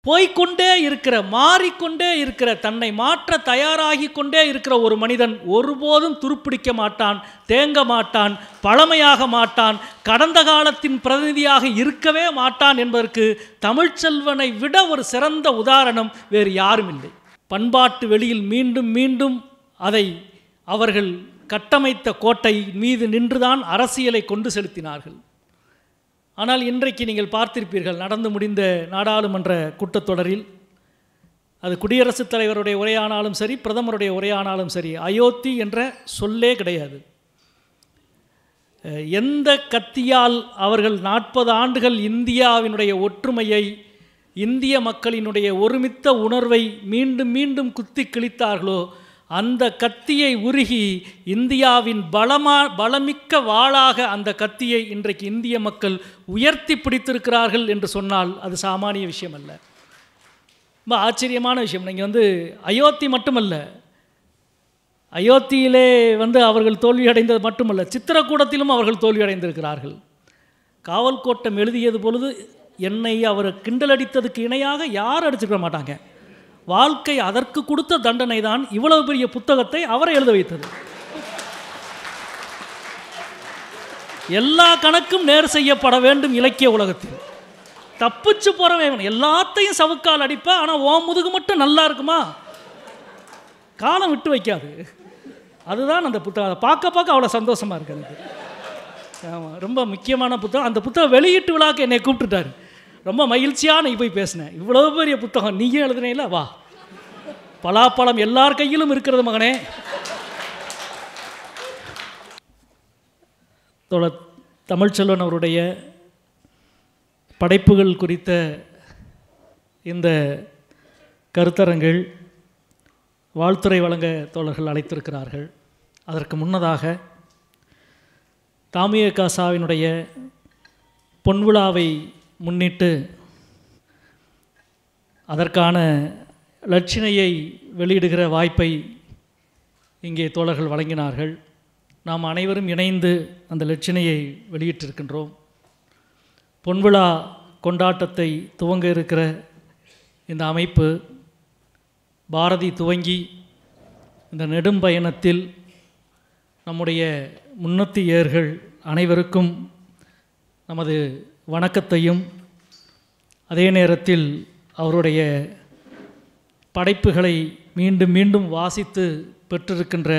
போய்கொண்டே இருக்கிற, மாறிக்கொண்டே இருக்கிற, தன்னை மாற்ற தயாராகி கொண்டே இருக்கிற ஒரு மனிதன் ஒருபோதும் துருப்பிடிக்க மாட்டான், தேங்க மாட்டான், பழமையாக மாட்டான், கடந்த காலத்தின் பிரதிநிதியாக இருக்கவே மாட்டான் என்பதற்கு தமிழ்ச்செல்வனை விட ஒரு சிறந்த உதாரணம் வேறு யாரும் இல்லை. பண்பாட்டு வெளியில் மீண்டும் மீண்டும் அதை அவர்கள் கட்டமைத்த கோட்டை மீது நின்றுதான் அரசியலை கொண்டு செலுத்தினார்கள். ஆனால் இன்றைக்கு நீங்கள் பார்த்திருப்பீர்கள், நடந்து முடிந்த நாடாளுமன்ற கூட்டத்தொடரில் அது குடியரசுத் தலைவருடைய உரையானாலும் சரி, பிரதமருடைய உரையானாலும் சரி, அயோத்தி என்ற சொல்லே கிடையாது. எந்த கத்தியால் அவர்கள் 40 ஆண்டுகள் இந்தியாவினுடைய ஒற்றுமையை, இந்திய மக்களினுடைய ஒருமித்த உணர்வை மீண்டும் மீண்டும் குத்தி கிழித்தார்களோ, அந்த கத்தியை உருகி இந்தியாவின் பலமிக்க வாளாக அந்த கத்தியை இன்றைக்கு இந்திய மக்கள் உயர்த்தி பிடித்திருக்கிறார்கள் என்று சொன்னால் அது சாமானிய விஷயம் அல்ல. ரொம்ப ஆச்சரியமான விஷயம். நீங்கள் அயோத்தி மட்டுமல்ல, அயோத்தியிலே அவர்கள் தோல்வியடைந்தது மட்டுமல்ல, சித்திரக்கூடத்திலும் அவர்கள் தோல்வியடைந்திருக்கிறார்கள். காவல் கோட்டம் எழுதியது பொழுது என்னை அவர் கிண்டலடித்ததுக்கு இணையாக யாரும் அடிச்சுக்க மாட்டாங்க. வாழ்க்கை அதற்கு கொடுத்த தண்டனை தான் இவ்வளவு பெரிய புத்தகத்தை அவரை எழுத வைத்தது. எல்லா கணக்கும் நேர் செய்யப்பட வேண்டும் இலக்கிய உலகத்தில். தப்பிச்சு போறவன் எல்லாத்தையும் சவுக்கால் அடிப்பா, ஆனால் ஓ முதுகு மட்டும் நல்லா இருக்குமா, காலம் விட்டு வைக்காது. அதுதான் அந்த புத்தகம். அதை பார்க்க பார்க்க அவ்வளோ சந்தோஷமாக இருக்குது எனக்கு. ஆமாம், ரொம்ப முக்கியமான புத்தகம். அந்த புத்தகம் வெளியீட்டு விழாக்கு என்னை கூப்பிட்டுட்டாரு. ரொம்ப மகிழ்ச்சியாக நீ போய் பேசினேன். இவ்வளோ பெரிய புத்தகம் நீயே எழுதுனீங்களா, வா, பலாப்பழம் எல்லார் கையிலும் இருக்கிறது மகனே. தமிழ்ச்செல்வன் அவருடைய படைப்புகள் குறித்த இந்த கருத்தரங்கில் வாழ்த்துரை வழங்க தோழர்கள் அழைத்திருக்கிறார்கள். அதற்கு முன்னதாக தாமியகாசாவினுடைய பொன்விழாவை முன்னிட்டு அதற்கான லட்சணையை வெளியிடுகிற வாய்ப்பை இங்கே தோழர்கள் வழங்கினார்கள். நாம் அனைவரும் இணைந்து அந்த லட்சணையை வெளியிட்டிருக்கின்றோம். பொன்விழா கொண்டாட்டத்தை துவங்க இருக்கிற இந்த அமைப்பு பாரதி துவங்கி இந்த நெடும் பயணத்தில் நம்முடைய முன்னோத்தியர்கள் அனைவருக்கும் நமது வணக்கத்தையும், அதே நேரத்தில் அவருடைய படைப்புகளை மீண்டும் மீண்டும் வாசித்து பெற்றிருக்கின்ற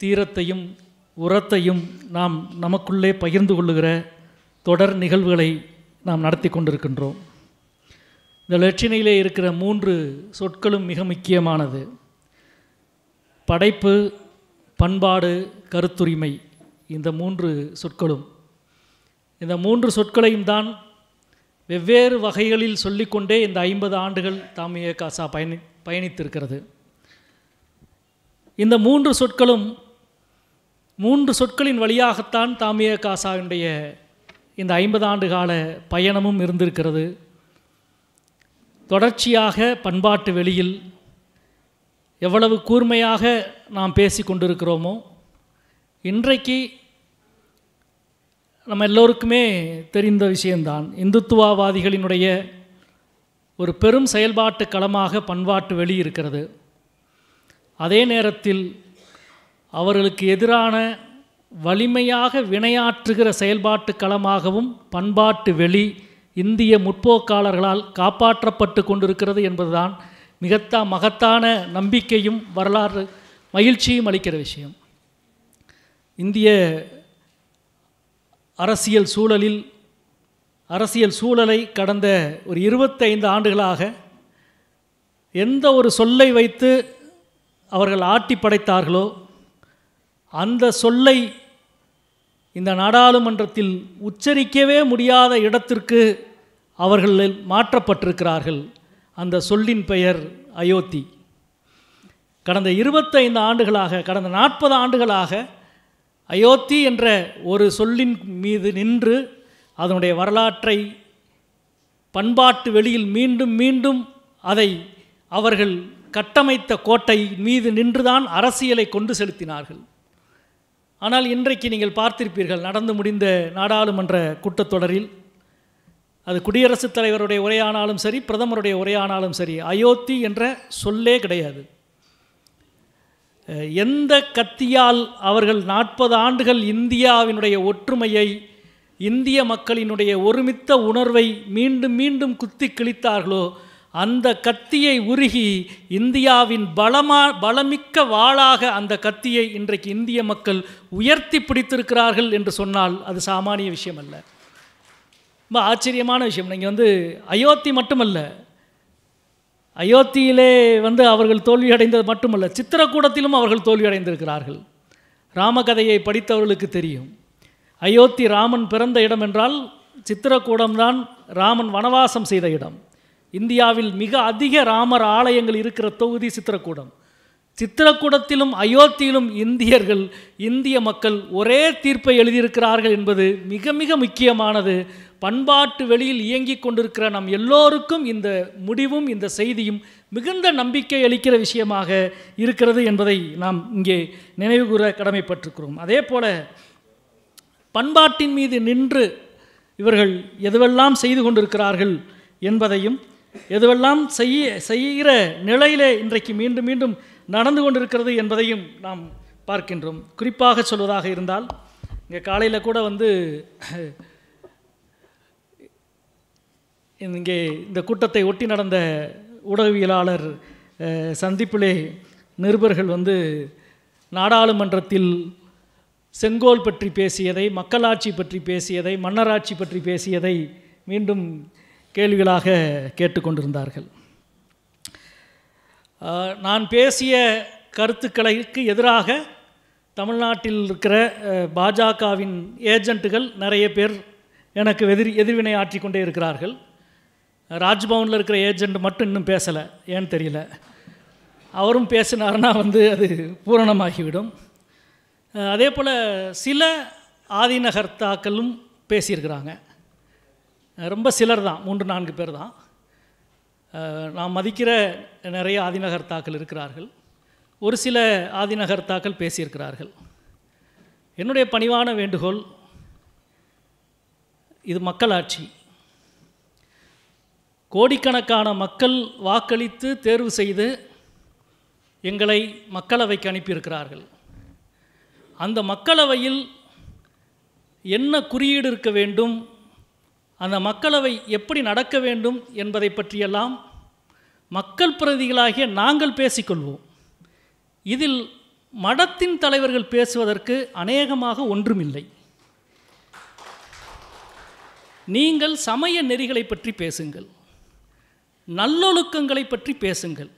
தீரத்தையும் உரத்தையும் நாம் நமக்குள்ளே பகிர்ந்து கொள்ளுகிற தொடர் நிகழ்வுகளை நாம் நடத்தி கொண்டிருக்கின்றோம். இந்த லட்சணையிலே இருக்கிற 3 சொற்களும் மிக முக்கியமானது. படைப்பு, பண்பாடு, கருத்துரிமை. இந்த 3 சொற்களும், இந்த 3 சொற்களையும் தான் வெவ்வேறு வகைகளில் சொல்லிக்கொண்டே இந்த 50 ஆண்டுகள் தாமியகாசா பயணித்திருக்கிறது. இந்த 3 சொற்களும் 3 சொற்களின் வழியாகத்தான் தாமியகாசாவினுடைய இந்த 50 ஆண்டு கால பயணமும் இருந்திருக்கிறது. தொடர்ச்சியாக பண்பாட்டு வெளியில் எவ்வளவு கூர்மையாக நாம் பேசி கொண்டிருக்கிறோமோ, இன்றைக்கு நம்ம எல்லோருக்குமே தெரிந்த விஷயம்தான், இந்துத்துவவாதிகளினுடைய ஒரு பெரும் செயல்பாட்டு களமாக பண்பாட்டு வெளி இருக்கிறது. அதே நேரத்தில் அவர்களுக்கு எதிரான வலிமையாக வினையாற்றுகிற செயல்பாட்டு களமாகவும் பண்பாட்டு வெளி இந்திய முற்போக்காளர்களால் காப்பாற்றப்பட்டு கொண்டிருக்கிறது என்பதுதான் மகத்தான நம்பிக்கையும் வரலாறு மகிழ்ச்சியும் அளிக்கிற விஷயம். இந்திய அரசியல் சூழலை கடந்த ஒரு 25 ஆண்டுகளாக எந்த ஒரு சொல்லை வைத்து அவர்கள் ஆட்டி படைத்தார்களோ அந்த சொல்லை இந்த நாடாளுமன்றத்தில் உச்சரிக்கவே முடியாத இடத்திற்கு அவர்கள் மாற்றப்பட்டிருக்கிறார்கள். அந்த சொல்லின் பெயர் அயோத்தி. கடந்த 25 ஆண்டுகளாக, கடந்த 40 ஆண்டுகளாக அயோத்தி என்ற ஒரு சொல்லின் மீது நின்று அதனுடைய வரலாற்றை பண்பாட்டு வெளியில் மீண்டும் மீண்டும் அதை அவர்கள் கட்டமைத்த கோட்டை மீது நின்றுதான் அரசியலை கொண்டு செலுத்தினார்கள். ஆனால் இன்றைக்கு நீங்கள் பார்த்திருப்பீர்கள், நடந்து முடிந்த நாடாளுமன்ற கூட்டத்தொடரில் அது குடியரசுத் தலைவருடைய உரையானாலும் சரி, பிரதமருடைய உரையானாலும் சரி, அயோத்தி என்ற சொல்லே கிடையாது. எந்த கத்தியால் அவர்கள் 40 ஆண்டுகள் இந்தியாவினுடைய ஒற்றுமையை, இந்திய மக்களினுடைய ஒருமித்த உணர்வை மீண்டும் மீண்டும் குத்தி கிழித்தார்களோ, அந்த கத்தியை உருகி இந்தியாவின் பலமிக்க வாளாக அந்த கத்தியை இன்றைக்கு இந்திய மக்கள் உயர்த்தி பிடித்திருக்கிறார்கள் என்று சொன்னால் அது சாமானிய விஷயம் அல்ல. ரொம்ப ஆச்சரியமான விஷயம். நீங்கள் அயோத்தி மட்டுமல்ல, அயோத்தியிலே அவர்கள் தோல்வியடைந்தது மட்டுமல்ல, சித்திரக்கூடத்திலும் அவர்கள் தோல்வியடைந்திருக்கிறார்கள். ராமகதையை படித்தவர்களுக்கு தெரியும். அயோத்தி ராமன் பிறந்த இடம் என்றால் சித்திரக்கூடம்தான் ராமன் வனவாசம் செய்த இடம். இந்தியாவில் மிக அதிக ராமர் ஆலயங்கள் இருக்கிற தொகுதி சித்திரக்கூடம். சித்திரக்கூடத்திலும் அயோத்தியிலும் இந்திய மக்கள் ஒரே தீர்ப்பை எழுதியிருக்கிறார்கள் என்பது மிக மிக முக்கியமானது. பண்பாட்டு வெளியில் இயங்கிக் கொண்டிருக்கிற நம் எல்லோருக்கும் இந்த முடிவும் இந்த செய்தியும் மிகுந்த நம்பிக்கை அளிக்கிற விஷயமாக இருக்கிறது என்பதை நாம் இங்கே நினைவு கூற கடமைப்பட்டிருக்கிறோம். அதே போல பண்பாட்டின் மீது நின்று இவர்கள் எதுவெல்லாம் செய்து கொண்டிருக்கிறார்கள் என்பதையும், எதுவெல்லாம் செய்கிற நிலையிலே இன்றைக்கு மீண்டும் மீண்டும் நடந்து கொண்டிருக்கிறது என்பதையும் நாம் பார்க்கின்றோம். குறிப்பாக சொல்வதாக இருந்தால், இங்கே காலையில் கூட இங்கே இந்த கூட்டத்தை ஒட்டி நடந்த ஊடகவியலாளர் சந்திப்பிலே நிருபர்கள் நாடாளுமன்றத்தில் செங்கோல் பற்றி பேசியதை, மக்களாட்சி பற்றி பேசியதை, மன்னராட்சி பற்றி பேசியதை மீண்டும் கேள்விகளாக கேட்டுக்கொண்டிருந்தார்கள். நான் பேசிய கருத்துக்களுக்கு எதிராக தமிழ்நாட்டில் இருக்கிற பாஜகவின் ஏஜென்ட்டுகள் நிறைய பேர் எனக்கு எதிர்வினை ஆற்றி கொண்டே இருக்கிறார்கள். ராஜ்பவனில் இருக்கிற ஏஜெண்ட் மட்டும் இன்னும் பேசலை, ஏன்னு தெரியல. அவரும் பேசினார்னா அது பூரணமாகிவிடும். அதே போல் சில ஆதிநகர்த்தாக்களும் பேசியிருக்கிறாங்க. ரொம்ப சிலர் தான், 3-4 பேர் தான். நாம் மதிக்கிற நிறைய ஆதிநகர்த்தாக்கள் இருக்கிறார்கள். ஒரு சில ஆதிநகர்த்தாக்கள் பேசியிருக்கிறார்கள். என்னுடைய பணிவான வேண்டுகோள், இது மக்களாட்சி. கோடிக்கணக்கான மக்கள் வாக்களித்து தேர்வு செய்து எங்களை மக்களவைக்கு அனுப்பியிருக்கிறார்கள். அந்த மக்களவையில் என்ன குறியீடு இருக்க வேண்டும், அந்த மக்களவை எப்படி நடக்க வேண்டும் என்பதை பற்றியெல்லாம் மக்கள் பிரதிநிதிகளாகிய நாங்கள் பேசிக்கொள்வோம். இதில் மடத்தின் தலைவர்கள் பேசுவதற்கு அநேகமாக ஒன்றுமில்லை. நீங்கள் சமய நெறிகளை பற்றி பேசுங்கள், நல்லொழுக்கங்களை பற்றி பேசுங்கள்.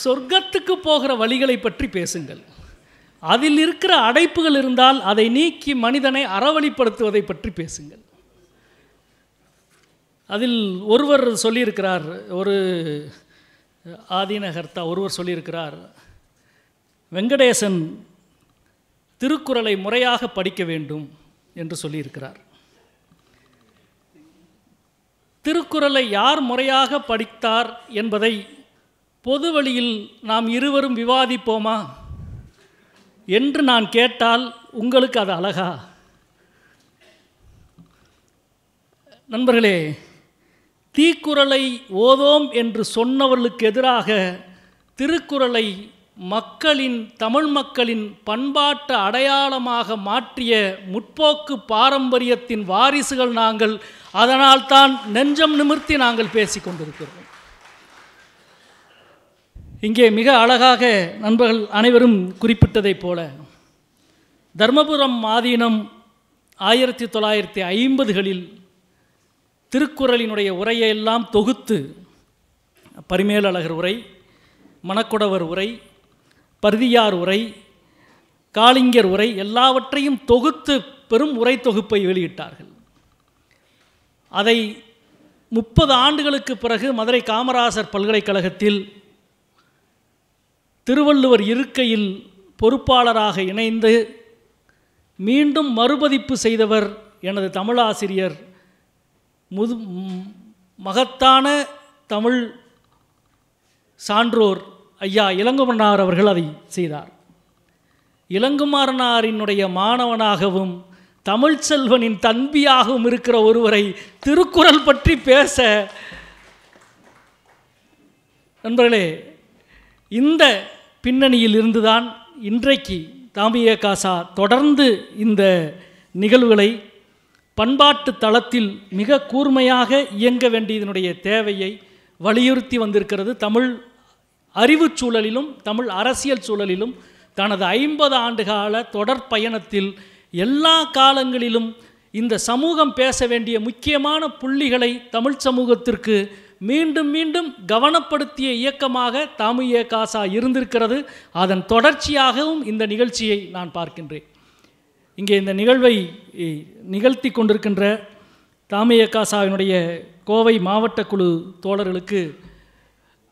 சொர்க்கத்துக்கு போகிற வழிகளை பற்றி பேசுங்கள். அதில் இருக்கிற அடைப்புகள் இருந்தால் அதை நீக்கி மனிதனை அறவழிப்படுத்துவதை பற்றி பேசுங்கள். அதில் ஒருவர் சொல்லியிருக்கிறார், ஒரு ஆதிநகர்த்தா ஒருவர் சொல்லியிருக்கிறார், வெங்கடேசன் திருக்குறளை முறையாக படிக்க வேண்டும் என்று சொல்லியிருக்கிறார். திருக்குறளை யார் முறையாக படித்தார் என்பதை பொது வழியில் நாம் இருவரும் விவாதிப்போமா என்று நான் கேட்டால் உங்களுக்கு அது அழகா? நண்பர்களே, தீக்குறளை ஓதோம் என்று சொன்னவர்களுக்கு எதிராக திருக்குறளை தமிழ் மக்களின் பண்பாட்டு அடையாளமாக மாற்றிய முற்போக்கு பாரம்பரியத்தின் வாரிசுகள் நாங்கள். அதனால்தான் நெஞ்சம் நிமிர்த்தி நாங்கள் பேசிக்கொண்டிருக்கிறோம். இங்கே மிக அழகாக நண்பர்கள் அனைவரும் குறிப்பிட்டதைப் போல தர்மபுரம் ஆதீனம் 1950களில் திருக்குறளினுடைய உரையெல்லாம் தொகுத்து, பரிமேலழகர் உரை, மணக்குடவர் உரை, பரிதியார் உரை, காளிங்கர் உரை எல்லாவற்றையும் தொகுத்து பெரும் உரை தொகுப்பை வெளியிட்டார்கள். அதை 30 ஆண்டுகளுக்கு பிறகு மதுரை காமராசர் பல்கலைக்கழகத்தில் திருவள்ளுவர் இருக்கையில் பொறுப்பாளராக இணைந்து மீண்டும் மறுபதிப்பு செய்தவர் எனது தமிழாசிரியர், மகத்தான தமிழ் சான்றோர் ஐயா இளங்குமன்னார் அவர்கள் அதை செய்தார். இளங்குமரனாரினுடைய மாணவனாகவும் தமிழ்ச்செல்வனின் தம்பியாகவும் இருக்கிற ஒருவரை திருக்குறள் பற்றி பேச, நண்பர்களே, இந்த பின்னணியில் இருந்துதான் இன்றைக்கு தாமியகாசா தொடர்ந்து இந்த நிகழ்வுகளை பண்பாட்டு தளத்தில் மிக கூர்மையாக இயங்க வேண்டியதனுடைய தேவையை வலியுறுத்தி வந்திருக்கிறது. தமிழ் அறிவு சூழலிலும் தமிழ் அரசியல் சூழலிலும் தனது 50 ஆண்டுகால தொடர் பயணத்தில் எல்லா காலங்களிலும் இந்த சமூகம் பேச வேண்டிய முக்கியமான புள்ளிகளை தமிழ் சமூகத்திற்கு மீண்டும் மீண்டும் கவனப்படுத்திய இயக்கமாக தாமியகாசா இருந்திருக்கிறது. அதன் தொடர்ச்சியாகவும் இந்த நிகழ்ச்சியை நான் பார்க்கின்றேன். இங்கே இந்த நிகழ்வை நிகழ்த்தி கொண்டிருக்கின்ற தாமியகாசாவினுடைய கோவை மாவட்ட குழு தோழர்களுக்கு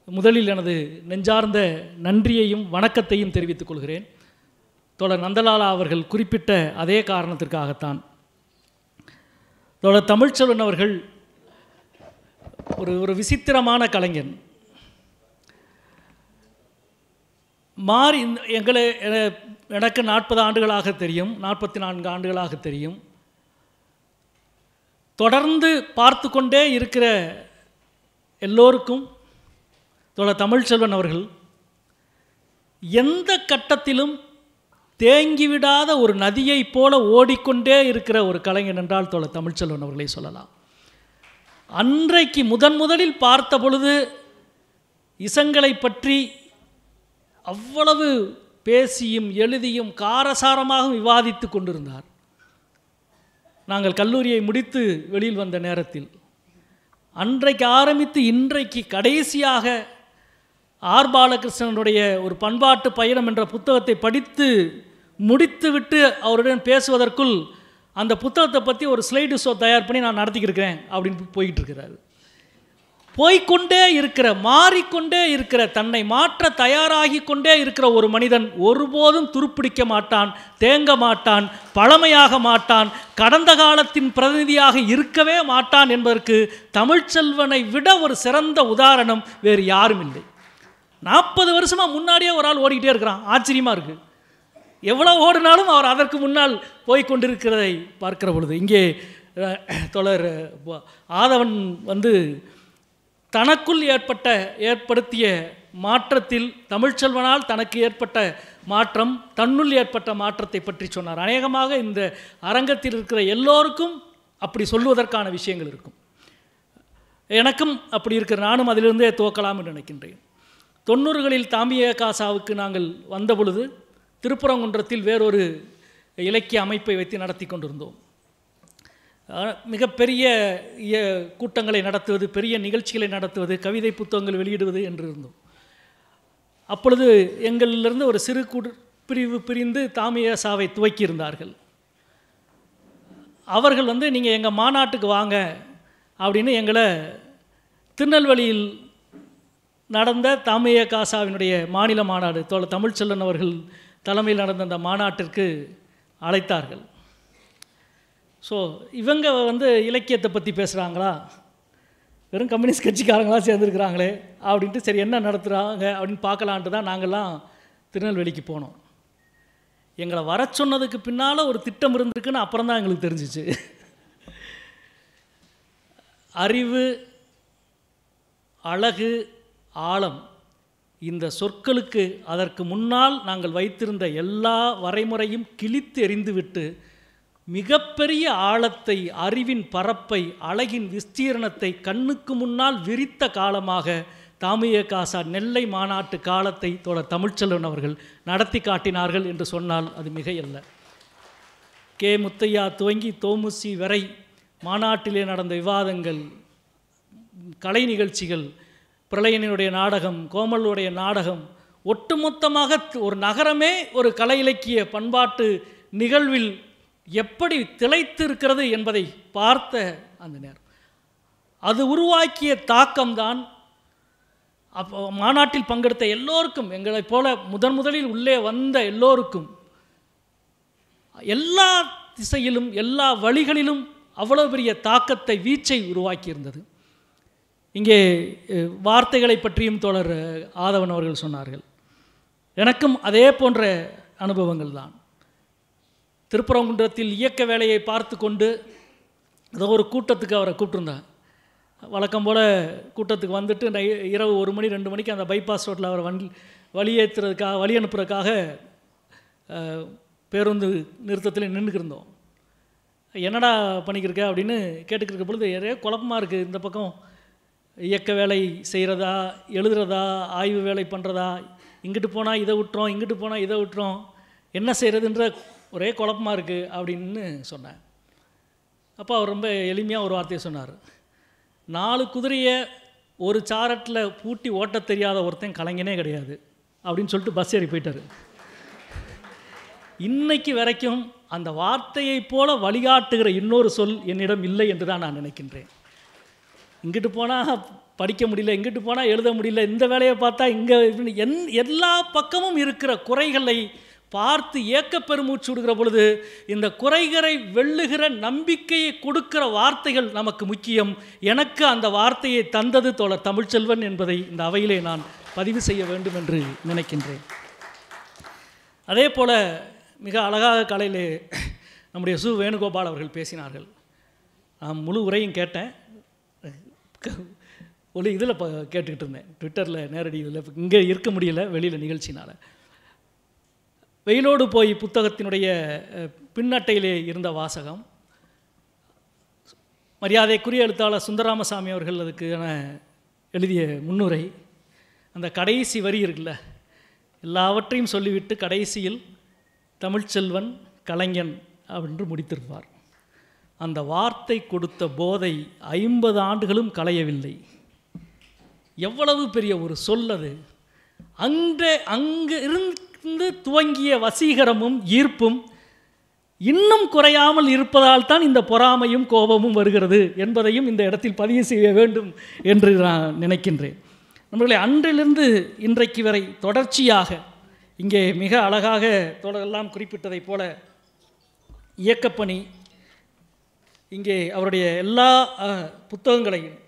முதலில் எனது நெஞ்சார்ந்த நன்றியையும் வணக்கத்தையும் தெரிவித்துக் கொள்கிறேன். தோழர் நந்தலாலா அவர்கள் குறிப்பிட்ட அதே காரணத்திற்காகத்தான். தோழர் தமிழ்ச்செல்வன் அவர்கள் ஒரு விசித்திரமான கலைஞன். எனக்கு 40 ஆண்டுகளாக தெரியும், 44 ஆண்டுகளாக தெரியும். தொடர்ந்து பார்த்து கொண்டே இருக்கிற எல்லோருக்கும் தோழர் தமிழ்ச்செல்வன் அவர்கள் எந்த கட்டத்திலும் தேங்கிவிடாத ஒரு நதியைப் போல ஓடிக்கொண்டே இருக்கிற ஒரு கலைஞன் என்றால் தோழர் தமிழ்ச்செல்வன் அவர்களை சொல்லலாம். அன்றைக்கு முதலில் பார்த்த பொழுது இசங்களை பற்றி அவ்வளவு பேசியும் எழுதியும் காரசாரமாகவும் விவாதித்து கொண்டிருந்தார். நாங்கள் கல்லூரியை முடித்து வெளியில் வந்த நேரத்தில் அன்றைக்கு ஆரம்பித்து இன்றைக்கு கடைசியாக ஆர் பாலகிருஷ்ணனுடைய ஒரு பண்பாட்டு பயணம் என்ற புத்தகத்தை படித்து முடித்துவிட்டு அவருடன் பேசுவதற்குள் அந்த புத்தகத்தை பற்றி ஒரு ஸ்லைடு ஷோ தயார் பண்ணி நான் நடத்திக்கிருக்கிறேன் அப்படின்னு போய்கிட்டு இருக்கிறாரு. போய்கொண்டே இருக்கிற, மாறிக்கொண்டே இருக்கிற, தன்னை மாற்ற தயாராகி கொண்டே இருக்கிற ஒரு மனிதன் ஒருபோதும் துருப்பிடிக்க மாட்டான், தேங்க மாட்டான், பழமையாக மாட்டான், கடந்த காலத்தின் பிரதிநிதியாக இருக்கவே மாட்டான் என்பதற்கு தமிழ்ச்செல்வனை விட ஒரு சிறந்த உதாரணம் வேறு யாரும் இல்லை. 40 வருஷமாக முன்னாடியே ஒரு ஆள் ஓடிக்கிட்டே இருக்கிறான். ஆச்சரியமாக இருக்குது. எவ்வளோ ஓடினாலும் அவர் அதற்கு முன்னால் போய்கொண்டிருக்கிறதை பார்க்கிற பொழுது இங்கே தோழர் ஆதவன் தனக்குள் ஏற்படுத்திய மாற்றத்தில் தமிழ்ச்செல்வனால் தனக்கு ஏற்பட்ட மாற்றம், தன்னுள் ஏற்பட்ட மாற்றத்தை பற்றி சொன்னார். அநேகமாக இந்த அரங்கத்தில் இருக்கிற எல்லோருக்கும் அப்படி சொல்வதற்கான விஷயங்கள் இருக்கும். எனக்கும் அப்படி இருக்கிற, நானும் அதிலிருந்தே துவக்கலாம் என்று நினைக்கின்றேன். 90களில் தாமியகாசாவுக்கு நாங்கள் வந்த பொழுது திருப்பரங்குன்றத்தில் வேறொரு இலக்கிய அமைப்பை வைத்து நடத்தி கொண்டிருந்தோம். மிகப்பெரிய கூட்டங்களை நடத்துவது, பெரிய நிகழ்ச்சிகளை நடத்துவது, கவிதை புத்தகங்கள் வெளியிடுவது என்று இருந்தோம். அப்பொழுது எங்களிலிருந்து ஒரு சிறு பிரிவு பிரிந்து தாமியகாசாவை துவக்கியிருந்தார்கள். அவர்கள் நீங்கள் எங்கள் மாநாட்டுக்கு வாங்க அப்படின்னு எங்களை திருநெல்வேலியில் நடந்த தாமியகாசாவினுடைய மாநில மாநாடு, தோழர் தமிழ்ச்செல்வன் அவர்கள் தலைமையில் நடந்த அந்த மாநாட்டிற்கு அழைத்தார்கள். ஸோ இவங்க இலக்கியத்தை பற்றி பேசுகிறாங்களா, வெறும் கம்யூனிஸ்ட் கட்சிக்காரங்களா சேர்ந்துருக்கிறாங்களே அப்படின்ட்டு சரி என்ன நடத்துகிறாங்க அப்படின்னு பார்க்கலான்ட்டு தான் நாங்கள்லாம் திருநெல்வேலிக்கு போனோம். எங்களை வர சொன்னதுக்கு பின்னால் ஒரு திட்டம் இருந்திருக்குன்னு அப்புறம் தான் எங்களுக்கு தெரிஞ்சிச்சு. அறிவு, அழகு, ஆழம் இந்த சொற்களுக்கு அதற்கு முன்னால் நாங்கள் வைத்திருந்த எல்லா வரைமுறையும் கிழித்து எறிந்துவிட்டு மிகப்பெரிய ஆழத்தை, அறிவின் பரப்பை, அழகின் விஸ்தீரணத்தை கண்ணுக்கு முன்னால் விரித்த காலமாக தாமியகாசா நெல்லை மாநாட்டு காலத்தை தோழர் தமிழ்ச்செல்வன் அவர்கள் நடத்தி காட்டினார்கள் என்று சொன்னால் அது மிகையல்ல. கே முத்தையா துவங்கி தோமுசி வரை மாநாட்டிலே நடந்த விவாதங்கள், கலை நிகழ்ச்சிகள், பிரளயனுடைய நாடகம், கோமலுடைய நாடகம், ஒட்டுமொத்தமாக ஒரு நகரமே ஒரு கலை இலக்கிய பண்பாட்டு நிகழ்வில் எப்படி திளைத்து இருக்கிறது என்பதை பார்த்த அந்த நேரம், அது உருவாக்கிய தாக்கம்தான் அப்போ மாநாட்டில் பங்கெடுத்த எல்லோருக்கும், எங்களைப் போல முதலில் உள்ளே வந்த எல்லோருக்கும் எல்லா திசையிலும் எல்லா வழிகளிலும் அவ்வளோ பெரிய தாக்கத்தை, வீச்சை உருவாக்கியிருந்தது. இங்கே வார்த்தைகளை பற்றியும் தோழர் ஆதவன் அவர்கள் சொன்னார்கள். எனக்கும் அதே போன்ற அனுபவங்கள் தான். திருப்பரங்குன்றத்தில் இயக்க வேலையை பார்த்து கொண்டு ஏதோ ஒரு கூட்டத்துக்கு அவரை கூப்பிட்டுருந்தாங்க. வழக்கம் போல் கூட்டத்துக்கு வந்துட்டு இரவு 1 மணி 2 மணிக்கு அந்த பைபாஸ் ரோட்டில் அவரை வழி ஏற்றுறதுக்காக வழி அனுப்புறதுக்காக பேருந்து நிறுத்தத்தில் நின்றுக்கிருந்தோம். என்னடா பண்ணிக்கிருக்க அப்படின்னு கேட்டுக்கிருக்க பொழுது நிறைய குழப்பமாக இருக்குது. இந்த பக்கம் இயக்க வேலை செய்கிறதா, எழுதுறதா, ஆய்வு வேலை பண்ணுறதா, இங்கிட்டு போனால் இதை விட்டுறோம், இங்கிட்டு போனால் இதை விட்டுறோம், என்ன செய்கிறதுன்ற ஒரே குழப்பமாக இருக்குது அப்படின்னு சொன்னேன். அப்போ அவர் ரொம்ப எளிமையாக ஒரு வார்த்தையை சொன்னார். 4 குதிரையை ஒரு சாரட்டில் பூட்டி ஓட்ட தெரியாத ஒருத்தன் கலைஞனே கிடையாது அப்படின்னு சொல்லிட்டு பஸ் ஏறி போயிட்டார். இன்னைக்கு வரைக்கும் அந்த வார்த்தையைப் போல வழிகாட்டுகிற இன்னொரு சொல் என்னிடம் இல்லை என்று தான் நான் நினைக்கின்றேன். இங்கிட்டு போனால் படிக்க முடியல, இங்கிட்டு போனால் எழுத முடியல, இந்த வேலையை பார்த்தா இங்கே எல்லா பக்கமும் இருக்கிற குறைகளை பார்த்து ஏக்க பெருமூச்சு விடுகிற பொழுது இந்த குறைகளை வெல்லுகிற நம்பிக்கையை கொடுக்கிற வார்த்தைகள் நமக்கு முக்கியம். எனக்கு அந்த வார்த்தையை தந்தது தோழர் தமிழ்ச்செல்வன் என்பதை இந்த அவையிலே நான் பதிவு செய்ய வேண்டும் என்று நினைக்கின்றேன். அதே போல் மிக அழகாக காலையிலே நம்முடைய சு வேணுகோபால் அவர்கள் பேசினார்கள். நான் முழு உரையும் கேட்டேன். ஒரு இதில் கேட்டுக்கிட்டு இருந்தேன், ட்விட்டரில் நேரடி இதில். இங்கே இருக்க முடியல வெளியில் நிகழ்ச்சினால். வெயிலோடு போய் புத்தகத்தினுடைய பின்னட்டையிலே இருந்த வாசகம், மரியாதைக்குரிய எழுத்தாளர் சுந்தரராமசாமி அவர்கள் அதுக்கான எழுதிய முன்னுரை. அந்த கடைசி வரி இருக்குல்ல, எல்லாவற்றையும் சொல்லிவிட்டு கடைசியில் தமிழ்ச்செல்வன் கலைஞன் அப்படின்னு முடித்திருப்பார். அந்த வார்த்தை கொடுத்த போதை 50 ஆண்டுகளும் களையவில்லை. எவ்வளவு பெரிய ஒரு சொல் அது! அங்கு இருந்து துவங்கிய வசீகரமும் ஈர்ப்பும் இன்னும் குறையாமல் இருப்பதால் தான் இந்த பொறாமையும் கோபமும் வருகிறது என்பதையும் இந்த இடத்தில் பதிவு செய்ய வேண்டும் என்று நான் நினைக்கின்றேன். நம்மளை அன்றிலிருந்து இன்றைக்கு வரை தொடர்ச்சியாக இங்கே மிக அழகாக தொடரெல்லாம் குறிப்பிட்டதைப் போல இயக்கப்பணி, இங்கே அவருடைய எல்லா புத்தகங்களையும்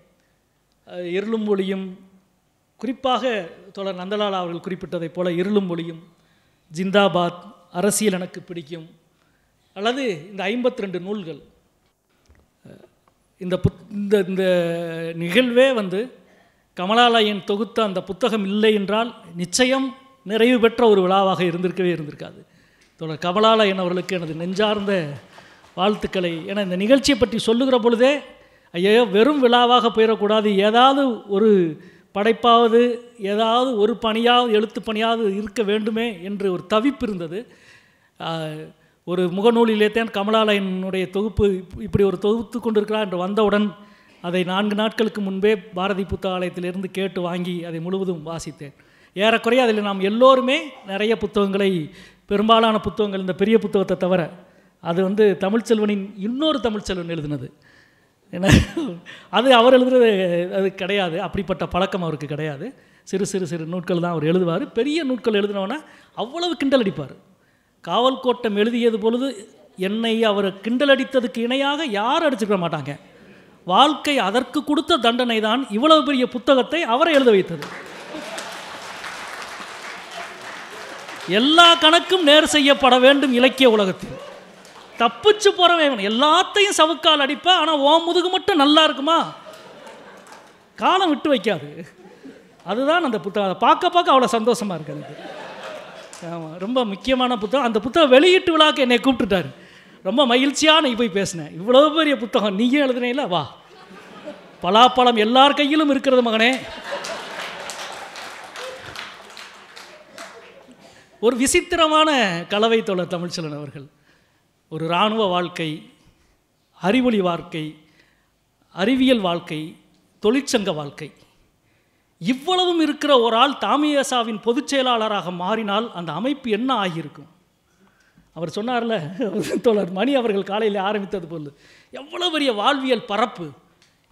இருளும் ஒளியும், குறிப்பாக தோழர் நந்தலாலா அவர்கள் குறிப்பிட்டதைப் போல இருளும் ஒளியும், ஜிந்தாபாத், அரசியல் எனக்கு பிடிக்கும், அல்லது இந்த 52 நூல்கள், இந்த நிகழ்வே கமலாலயன் தொகுத்த அந்த புத்தகம் இல்லை என்றால் நிச்சயம் நிறைவு பெற்ற ஒரு விழாவாக இருந்திருக்காது. தோழர் கமலாலயன் அவர்களுக்கு எனது நெஞ்சார்ந்த வாழ்த்துக்களை. ஏன்னா இந்த நிகழ்ச்சியை பற்றி சொல்லுகிற பொழுதே ஐயோ வெறும் விழாவாக போயிடக்கூடாது, ஏதாவது ஒரு படைப்பாவது, ஏதாவது ஒரு பணியாவது, எழுத்து பணியாவது இருக்க வேண்டுமே என்று ஒரு தவிப்பு இருந்தது. ஒரு முகநூலிலே தான் கமலாலயனுடைய தொகுப்பு இப்படி ஒரு தொகுத்து கொண்டிருக்கிறார் என்று வந்தவுடன் அதை 4 நாட்களுக்கு முன்பே பாரதி புத்தகாலயத்திலிருந்து கேட்டு வாங்கி அதை முழுவதும் வாசித்தேன். ஏறக்குறைய அதில் நாம் எல்லோருமே நிறைய புத்தகங்களை, பெரும்பாலான புத்தகங்கள், இந்த பெரிய புத்தகத்தை தவிர, அது தமிழ்ச்செல்வனின் இன்னொரு தமிழ்ச்செல்வன் எழுதினது. ஏன்னா அது அவர் எழுதுறது அது கிடையாது, அப்படிப்பட்ட பழக்கம் அவருக்கு கிடையாது. சிறு சிறு சிறு நூட்கள் தான் அவர் எழுதுவார். பெரிய நூட்கள் எழுதினோன்னா அவ்வளவு கிண்டல் அடிப்பார். காவல் கோட்டம் எழுதியது பொழுது என்னை அவர் கிண்டல் அடித்ததுக்கு இணையாக யாரும் அடிச்சுக்க மாட்டாங்க. வாழ்க்கை அதற்கு கொடுத்த தண்டனை தான் இவ்வளவு பெரிய புத்தகத்தை அவரை எழுத வைத்தது. எல்லா கணக்கும் நேர் செய்யப்பட வேண்டும் இலக்கிய உலகத்தில். தப்பிச்சு போகிறவன் எல்லாத்தையும் சவுக்கால் அடிப்பேன், ஆனால் ஓ முதுகு மட்டும் நல்லா இருக்குமா? காலம் விட்டு வைக்காது. அதுதான் அந்த புத்தகம். அதை பார்க்க அவ்வளோ சந்தோஷமாக இருக்குது எனக்கு. ஆமாம், ரொம்ப முக்கியமான புத்தகம். அந்த புத்தகம் வெளியீட்டு விழாக்கு என்னை கூப்பிட்டுட்டார். ரொம்ப மகிழ்ச்சியாக நீ போய் பேசினேன். இவ்வளோ பெரிய புத்தகம் நீயே எழுதுனேல, வா, பலாப்பழம் எல்லார் கையிலும் இருக்கிறது மகனே. ஒரு விசித்திரமான கலவை தோழர் தமிழ்ச்செல்வன் அவர்கள். ஒரு இராணுவ வாழ்க்கை, அறிவொளி வாழ்க்கை, அறிவியல் வாழ்க்கை, தொழிற்சங்க வாழ்க்கை, இவ்வளவும் இருக்கிற ஒரு ஆள் தாமியசாவின் பொதுச் செயலாளராக மாறினால் அந்த அமைப்பு என்ன ஆகியிருக்கும்? அவர் சொன்னார்ல, தோழர் மணி அவர்கள் காலையில் ஆரம்பித்தது போல், எவ்வளோ பெரிய வாழ்வியல் பரப்பு,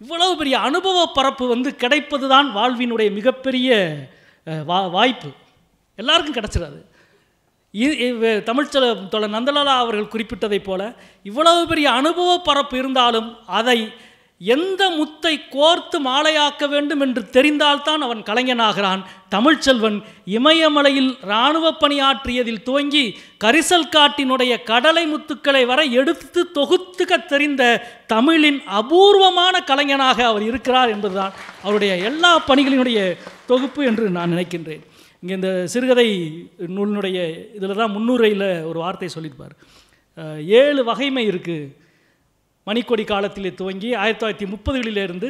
இவ்வளவு பெரிய அனுபவ பரப்பு கிடைப்பது தான் வாழ்வினுடைய மிகப்பெரிய வாய்ப்பு. எல்லாருக்கும் கிடச்சிடாது. தோழர் நந்தலாலா அவர்கள் குறிப்பிட்டதைப் போல இவ்வளவு பெரிய அனுபவ பரப்பு இருந்தாலும் அதை எந்த முத்தை கோர்த்து மாலையாக்க வேண்டும் என்று தெரிந்தால்தான் அவன் கலைஞனாகிறான். தமிழ்ச்செல்வன் இமயமலையில் இராணுவ பணியாற்றியதில் துவங்கி கரிசல் காட்டினுடைய கடலை முத்துக்களை வரை எடுத்து தொகுத்துக்க தெரிந்த தமிழின் அபூர்வமான கலைஞனாக அவர் இருக்கிறார் என்பதுதான் அவருடைய எல்லா பணிகளினுடைய தொகுப்பு என்று நான் நினைக்கின்றேன். இங்கே இந்த சிறுகதை நூலினுடைய இதில் தான் முன்னுரையில் ஒரு வார்த்தை சொல்லியிருப்பார். 7 வகைமை இருக்குது. மணிக்கொடி காலத்திலே துவங்கி 1930களிலிருந்து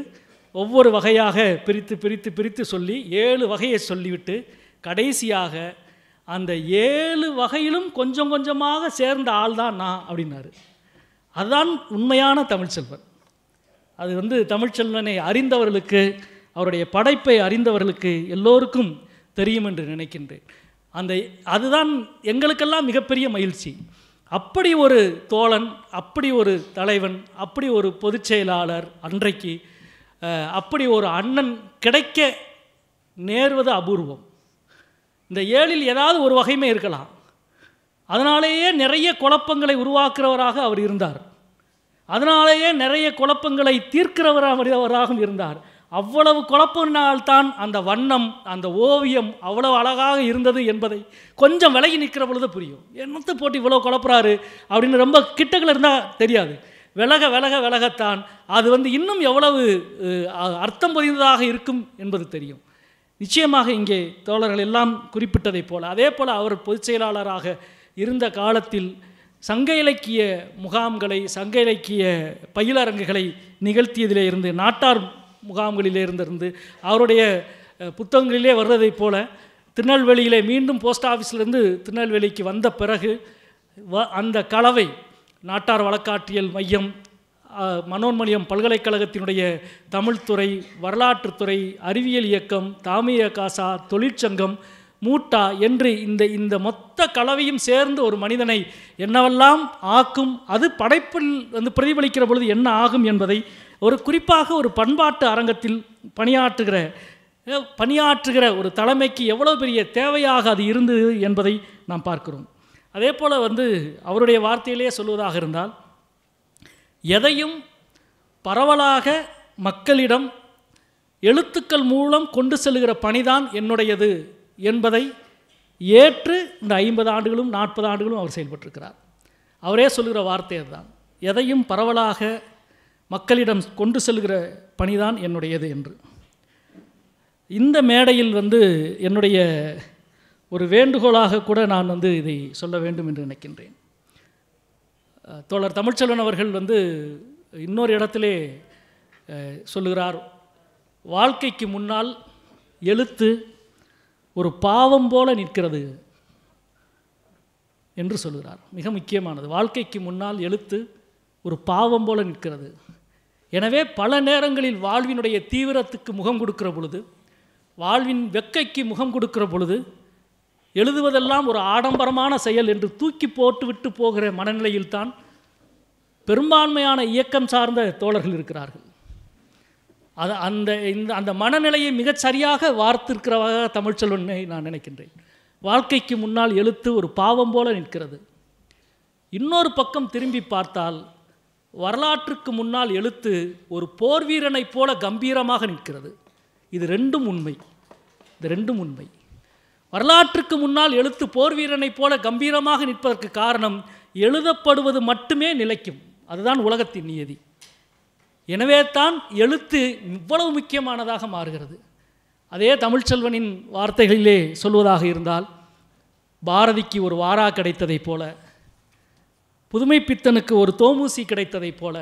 ஒவ்வொரு வகையாக பிரித்து சொல்லி 7 வகையை சொல்லிவிட்டு கடைசியாக அந்த 7 வகையிலும் கொஞ்சம் கொஞ்சமாக சேர்ந்த ஆள் தான் நான் அப்படின்னாரு. அதுதான் உண்மையான தமிழ்ச்செல்வன். அது தமிழ்ச்செல்வனை அறிந்தவர்களுக்கு, அவருடைய படைப்பை அறிந்தவர்களுக்கு எல்லோருக்கும் தெரியும் என்று நினைக்கின்றேன். அதுதான் எங்களுக்கெல்லாம் மிகப்பெரிய மகிழ்ச்சி. அப்படி ஒரு தோழன், அப்படி ஒரு தலைவன், அப்படி ஒரு பொதுச் செயலாளர் அன்றைக்கு, அப்படி ஒரு அண்ணன் கிடைக்க நேர்வது அபூர்வம். இந்த 7இல் ஏதாவது ஒரு வகைமை இருக்கலாம். அதனாலேயே நிறைய குழப்பங்களை உருவாக்குறவராக அவர் இருந்தார். அதனாலேயே நிறைய குழப்பங்களை தீர்க்கிறவராகவும் இருந்தார். அவ்வளவு குழப்பினால்தான் அந்த வண்ணம், அந்த ஓவியம் அவ்வளவு அழகாக இருந்தது என்பதை கொஞ்சம் விலகி நிற்கிற பொழுது புரியும். என்னத்தை போட்டு இவ்வளோ குழப்புறாரு அப்படின்னு ரொம்ப கிட்டக்கில் இருந்தால் தெரியாது. விலகத்தான் அது இன்னும் எவ்வளவு அர்த்தம் பொதிந்ததாக இருக்கும் என்பது தெரியும். நிச்சயமாக இங்கே தோழர்கள் எல்லாம் குறிப்பிட்டதைப் போல, அதே போல் அவர் பொதுச் செயலாளராக இருந்த காலத்தில் சங்க இலக்கிய முகாம்களை, சங்க இலக்கிய பயிலரங்குகளை நிகழ்த்தியதிலே இருந்து, நாட்டார் முகாம்களிலே இருந்திருந்து அவருடைய புத்தகங்களிலே வர்றதைப் போல திருநெல்வேலியிலே மீண்டும் போஸ்ட் ஆஃபீஸிலிருந்து திருநெல்வேலிக்கு வந்த பிறகு அந்த கலவை நாட்டார் வழக்காற்றியல் மையம், மனோன்மணியம் பல்கலைக்கழகத்தினுடைய தமிழ்துறை, வரலாற்றுத்துறை, அறிவியல் இயக்கம், தாமிய காசா, தொழிற்சங்கம், மூட்டா என்று இந்த மொத்த கலவையும் சேர்ந்து ஒரு மனிதனை என்னவெல்லாம் ஆக்கும், அது படைப்பில் பிரதிபலிக்கிற பொழுது என்ன ஆகும் என்பதை ஒரு குறிப்பாக ஒரு பண்பாட்டு அரங்கத்தில் பணியாற்றுகிற ஒரு தலைமைக்கு எவ்வளோ பெரிய தேவையாக அது இருந்தது என்பதை நாம் பார்க்கிறோம். அதே போல் அவருடைய வார்த்தையிலே சொல்வதாக இருந்தால், எதையும் பரவலாக மக்களிடம் எழுத்துக்கள் மூலம் கொண்டு செல்கிற பணிதான் என்னுடையது என்பதை ஏற்று இந்த 50 ஆண்டுகளும் 40 ஆண்டுகளும் அவர் செயல்பட்டிருக்கிறார். அவரே சொல்கிற வார்த்தை அதுதான், எதையும் பரவலாக மக்களிடம் கொண்டு செல்கிற பணிதான் என்னுடையது என்று. இந்த மேடையில் என்னுடைய ஒரு வேண்டுகோளாக கூட நான் இதை சொல்ல வேண்டும் என்று நினைக்கின்றேன். தோழர் தமிழ்ச்செல்வன் அவர்கள் இன்னொரு இடத்திலே சொல்லுகிறார், வாழ்க்கைக்கு முன்னால் எழுத்து ஒரு பாவம் போல நிற்கிறது என்று சொல்லுகிறார். மிக முக்கியமானது, வாழ்க்கைக்கு முன்னால் எழுத்து ஒரு பாவம் போல நிற்கிறது. எனவே பல நேரங்களில் வாழ்வினுடைய தீவிரத்துக்கு முகம் கொடுக்கிற பொழுது, வாழ்வின் வெக்கைக்கு முகம் கொடுக்கிற பொழுது, எழுதுவதெல்லாம் ஒரு ஆடம்பரமான செயல் என்று தூக்கி போட்டுவிட்டு போகிற மனநிலையில்தான் பெரும்பான்மையான இயக்கம் சார்ந்த தோழர்கள் இருக்கிறார்கள். அந்த மனநிலையை மிகச் சரியாக வார்த்திருக்கிறவராக தமிழ்ச்செல்வனை நான் நினைக்கின்றேன். வாழ்க்கைக்கு முன்னால் எழுத்து ஒரு பாவம் போல நிற்கிறது. இன்னொரு பக்கம் திரும்பி பார்த்தால் வரலாற்றுக்கு முன்னால் எழுத்து ஒரு போர் வீரனைப் போல கம்பீரமாக நிற்கிறது. இது ரெண்டும் உண்மை. வரலாற்றுக்கு முன்னால் எழுத்து போர் வீரனைப் போல கம்பீரமாக நிற்பதற்கு காரணம், எழுதப்படுவது மட்டுமே நிலைக்கும். அதுதான் உலகத்தின் நியதி. எனவே தான் எழுத்து இவ்வளவு முக்கியமானதாக மாறுகிறது. அதே தமிழ்ச்செல்வனின் வார்த்தைகளிலே சொல்வதாக இருந்தால், பாரதிக்கு ஒரு வாரா கிடைத்ததைப் போல, புதுமை பித்தனுக்கு ஒரு தோமூசி கிடைத்ததைப் போல,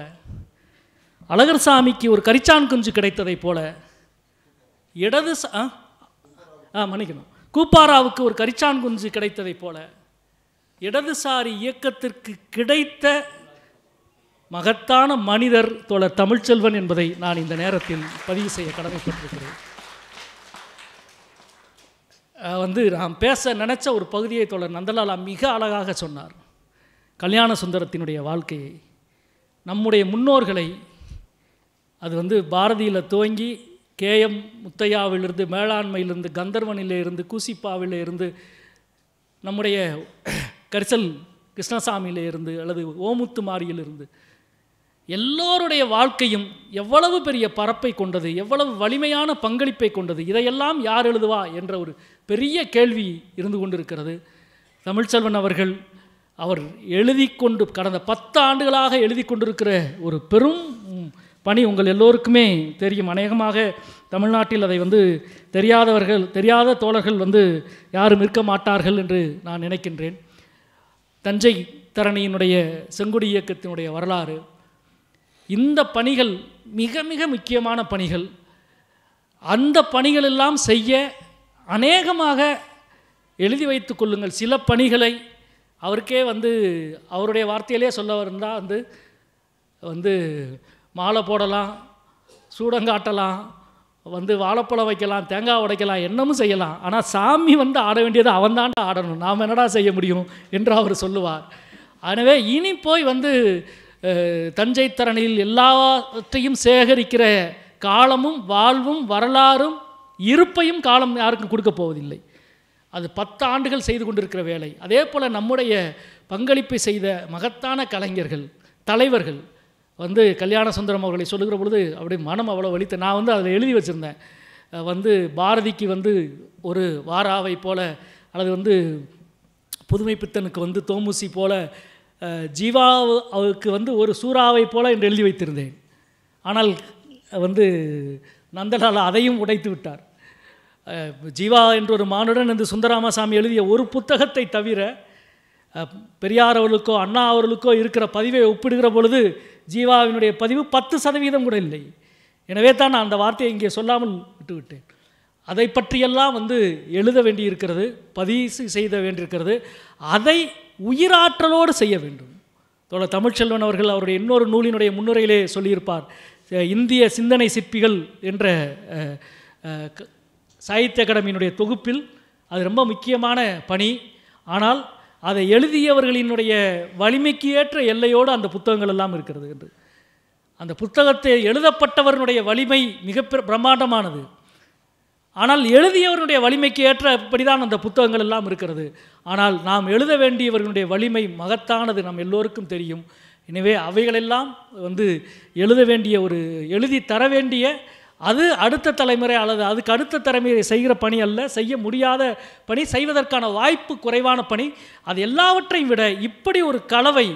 அழகர் சாமிக்கு ஒரு கரிச்சான் குஞ்சு கிடைத்ததைப் போல, கூப்பாராவுக்கு ஒரு கரிச்சான் குஞ்சு கிடைத்ததைப் போல, இடதுசாரி இயக்கத்திற்கு கிடைத்த மகத்தான மனிதர் தோழர் தமிழ்ச்செல்வன் என்பதை நான் இந்த நேரத்தில் பதிவு செய்ய கடமைப்பட்டிருக்கிறேன். நாம் பேச நினச்ச ஒரு பகுதியை தோழர் நந்தலாலா மிக அழகாக சொன்னார். கல்யாண சுந்தரத்தினுடைய வாழ்க்கையை, நம்முடைய முன்னோர்களை, அது பாரதியில் துவங்கி கேஎம் முத்தையாவிலிருந்து, மேலாண்மையிலிருந்து, கந்தர்வனிலிருந்து, கூசிப்பாவிலிருந்து, நம்முடைய கரிசல் கிருஷ்ணசாமியிலிருந்து அல்லது ஓமுத்து மாரியிலிருந்து எல்லோருடைய வாழ்க்கையும் எவ்வளவு பெரிய பரப்பை கொண்டது, எவ்வளவு வலிமையான பங்களிப்பை கொண்டது, இதையெல்லாம் யார் எழுதுவா என்ற ஒரு பெரிய கேள்வி இருந்து கொண்டிருக்கிறது. தமிழ்ச்செல்வன் அவர்கள் அவர் எழுதி கொண்டு கடந்த 10 ஆண்டுகளாக எழுதி கொண்டிருக்கிற ஒரு பெரும் பணி உங்கள் எல்லோருக்குமே தெரியும். அநேகமாக தமிழ்நாட்டில் அதை தெரியாத தோழர்கள் யாரும் இருக்க மாட்டார்கள் என்று நான் நினைக்கின்றேன். தஞ்சை தரணியினுடைய செங்கொடி இயக்கத்தினுடைய வரலாறு, இந்த பணிகள் மிக மிக முக்கியமான பணிகள். அந்த பணிகளெல்லாம் செய்ய அநேகமாக எழுதி வைத்து கொள்ளுங்கள். சில பணிகளை அவருக்கே அவருடைய வார்த்தையிலே சொல்ல இருந்தால் மாலை போடலாம், சூடங்காட்டலாம், வாழைப்பழம் வைக்கலாம், தேங்காய் உடைக்கலாம், என்னமும் செய்யலாம். ஆனால் சாமி ஆட வேண்டியது அவன் தாண்டா ஆடணும், நாம் என்னடா செய்ய முடியும் என்று அவர் சொல்லுவார். எனவே இனி போய் தஞ்சை தரணியில் எல்லாவற்றையும் சேகரிக்கிற காலமும் வாழ்வும் வரலாறும் இருப்பையும் காலம் யாருக்கும் கொடுக்க போவதில்லை. அது 10 ஆண்டுகள் செய்து கொண்டிருக்கிற வேலை. அதே போல் நம்முடைய பங்களிப்பை செய்த மகத்தான கலைஞர்கள், தலைவர்கள் கல்யாண சுந்தரம் அவர்களை சொல்லுகிற பொழுது அப்படி மனம் அவ்வளோ வலித்த. நான் அதில் எழுதி வச்சுருந்தேன், பாரதிக்கு ஒரு வாராவை போல அல்லது புதுமை பித்தனுக்கு தோமுசி போல, ஜீவாவுக்கு ஒரு சூறாவை போல என்று எழுதி வைத்திருந்தேன். ஆனால் நந்தலால் அதையும் உடைத்து விட்டார். ஜீவா என்ற ஒரு மானுடன் இந்த சுந்தராமசாமி எழுதிய ஒரு புத்தகத்தை தவிர பெரியார் அவர்களுக்கோ அண்ணா அவர்களுக்கோ இருக்கிற பதிவை ஒப்பிடுகிற பொழுது ஜீவாவினுடைய பதிவு 10% கூட இல்லை. எனவே தான் நான் அந்த வார்த்தையை இங்கே சொல்லாமல் விட்டுவிட்டேன். அதை பற்றியெல்லாம் எழுத வேண்டியிருக்கிறது, பதிவு செய்த வேண்டியிருக்கிறது. அதை உயிராற்றலோடு செய்ய வேண்டும். தோழர் தமிழ்ச்செல்வன் அவர்கள் அவருடைய இன்னொரு நூலினுடைய முன்னுரையிலே சொல்லியிருப்பார், இந்திய சிந்தனை சிற்பிகள் என்ற சாகித்ய அகாடமியினுடைய தொகுப்பில் அது ரொம்ப முக்கியமான பணி. ஆனால் அதை எழுதியவர்களினுடைய வலிமைக்கு ஏற்ற எல்லையோடு அந்த புத்தகங்கள் எல்லாம் இருக்கிறது என்று. அந்த புத்தகத்தை எழுதப்பட்டவர்களுடைய வலிமை மிக பிரம்மாண்டமானது. ஆனால் எழுதியவர்களுடைய வலிமைக்கு ஏற்றபடி தான் அந்த புத்தகங்கள் எல்லாம் இருக்கிறது. ஆனால் நாம் எழுத வேண்டியவர்களுடைய வலிமை மகத்தானது, நம் எல்லோருக்கும் தெரியும். எனவே அவைகளெல்லாம் எழுத வேண்டிய எழுதி தர வேண்டிய, அது அடுத்த தலைமுறை அல்லது அதுக்கு அடுத்த தலைமுறை செய்கிற பணி அல்ல, செய்ய முடியாத பணி, செய்வதற்கான வாய்ப்பு குறைவான பணி. அது எல்லாவற்றையும் விட இப்படி ஒரு கலவை,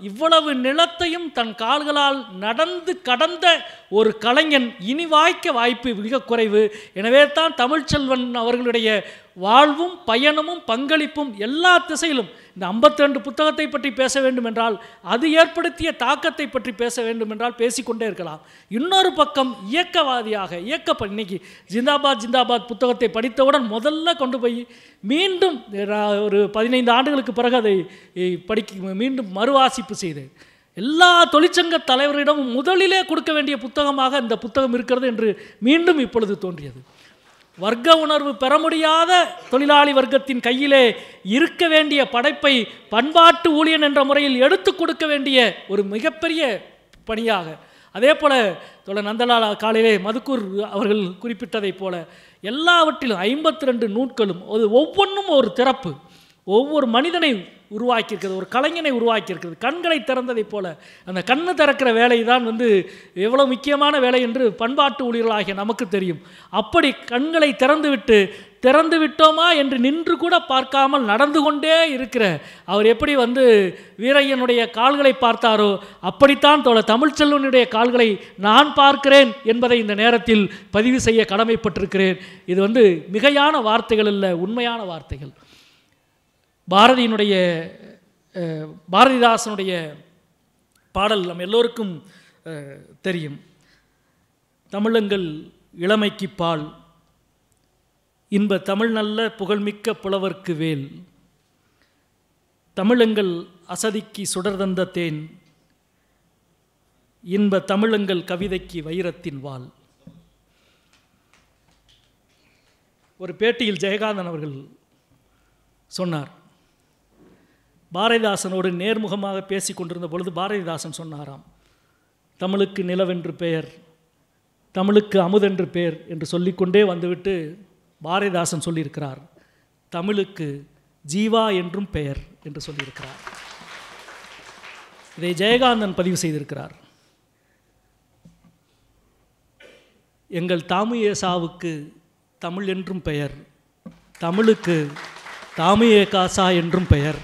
இவ்வளவு நிலத்தையும் தன் கால்களால் நடந்து கடந்த ஒரு கலைஞன் இனி வாய்ப்பு மிக குறைவு. எனவே தான் தமிழ்ச்செல்வன் அவர்களுடைய வாழ்வும் பயணமும் பங்களிப்பும் எல்லா திசையிலும், இந்த 52 புத்தகத்தை பற்றி பேச வேண்டும் என்றால், அது ஏற்படுத்திய தாக்கத்தை பற்றி பேச வேண்டும் என்றால் பேசிக்கொண்டே இருக்கலாம். இன்னொரு பக்கம் இயக்கவாதியாக இன்னைக்கு ஜிந்தாபாத் ஜிந்தாபாத் புத்தகத்தை படித்தவுடன் முதல்ல கொண்டு போய் மீண்டும் ஒரு 15 ஆண்டுகளுக்கு பிறகு அதை மீண்டும் மறுவாசிப்பு செய்து எல்லா தொழிற்சங்க தலைவரிடமும் முதலிலே கொடுக்க வேண்டிய புத்தகமாக இந்த புத்தகம் இருக்கிறது என்று மீண்டும் இப்பொழுது தோன்றியது. வர்க்க உணர்வு பெற முடியாத தொழிலாளி வர்க்கத்தின் கையிலே இருக்க வேண்டிய படைப்பை பண்பாட்டு ஊழியன் என்ற முறையில் எடுத்து கொடுக்க வேண்டிய ஒரு மிகப்பெரிய பணியாக, அதே போல் தோழர் நந்தலால் காலையிலே மதுக்கூர் அவர்கள் குறிப்பிட்டதைப் போல எல்லாவற்றிலும் 52 நூட்களும் ஒவ்வொன்றும் ஒரு திறப்பு, ஒவ்வொரு மனிதனை உருவாக்கியிருக்கிறது, ஒரு கலைஞனை உருவாக்கியிருக்கிறது. கண்களை திறந்ததைப் போல அந்த கண்ணு திறக்கிற வேலை தான் எவ்வளோ முக்கியமான வேலை என்று பண்பாட்டு ஊழியர்களாகிய நமக்கு தெரியும். அப்படி கண்களை திறந்து விட்டோமா என்று நின்று கூட பார்க்காமல் நடந்து கொண்டே இருக்கிற அவர் எப்படி வீரையனுடைய கால்களை பார்த்தாரோ அப்படித்தான் தோழர் தமிழ்ச்செல்வனுடைய கால்களை நான் பார்க்கிறேன் என்பதை இந்த நேரத்தில் பதிவு செய்ய கடமைப்பட்டிருக்கிறேன். இது மிகையான வார்த்தைகள் அல்ல, உண்மையான வார்த்தைகள். பாரதிதாசனுடைய பாடல் நம் எல்லோருக்கும் தெரியும். தமிழங்கள் இளமைக்கு பால், இன்ப தமிழ் நல்ல புகழ்மிக்க புலவர்க்கு வேல், தமிழங்கள் அசதிக்கு சுடர்தந்த தேன், இன்ப தமிழங்கள் கவிதைக்கு வைரத்தின் வாள். ஒரு பேட்டியில் ஜெயகாந்தன் அவர்கள் சொன்னார், பாரதிதாசனோடு நேர்முகமாக பேசி கொண்டிருந்த பொழுது பாரதிதாசன் சொன்னாராம், தமிழுக்கு நிலவென்று பெயர், தமிழுக்கு அமுதென்று பெயர் என்று சொல்லிக்கொண்டே வந்துவிட்டு பாரதிதாசன் சொல்லியிருக்கிறார், தமிழுக்கு ஜீவா என்றும் பெயர் என்று சொல்லியிருக்கிறார். இதை ஜெயகாந்தன் பதிவு செய்திருக்கிறார். எங்கள் தாமுயேசாவுக்கு தமிழ் என்றும் பெயர், தமிழுக்கு தாமுயே காசா என்றும் பெயர்.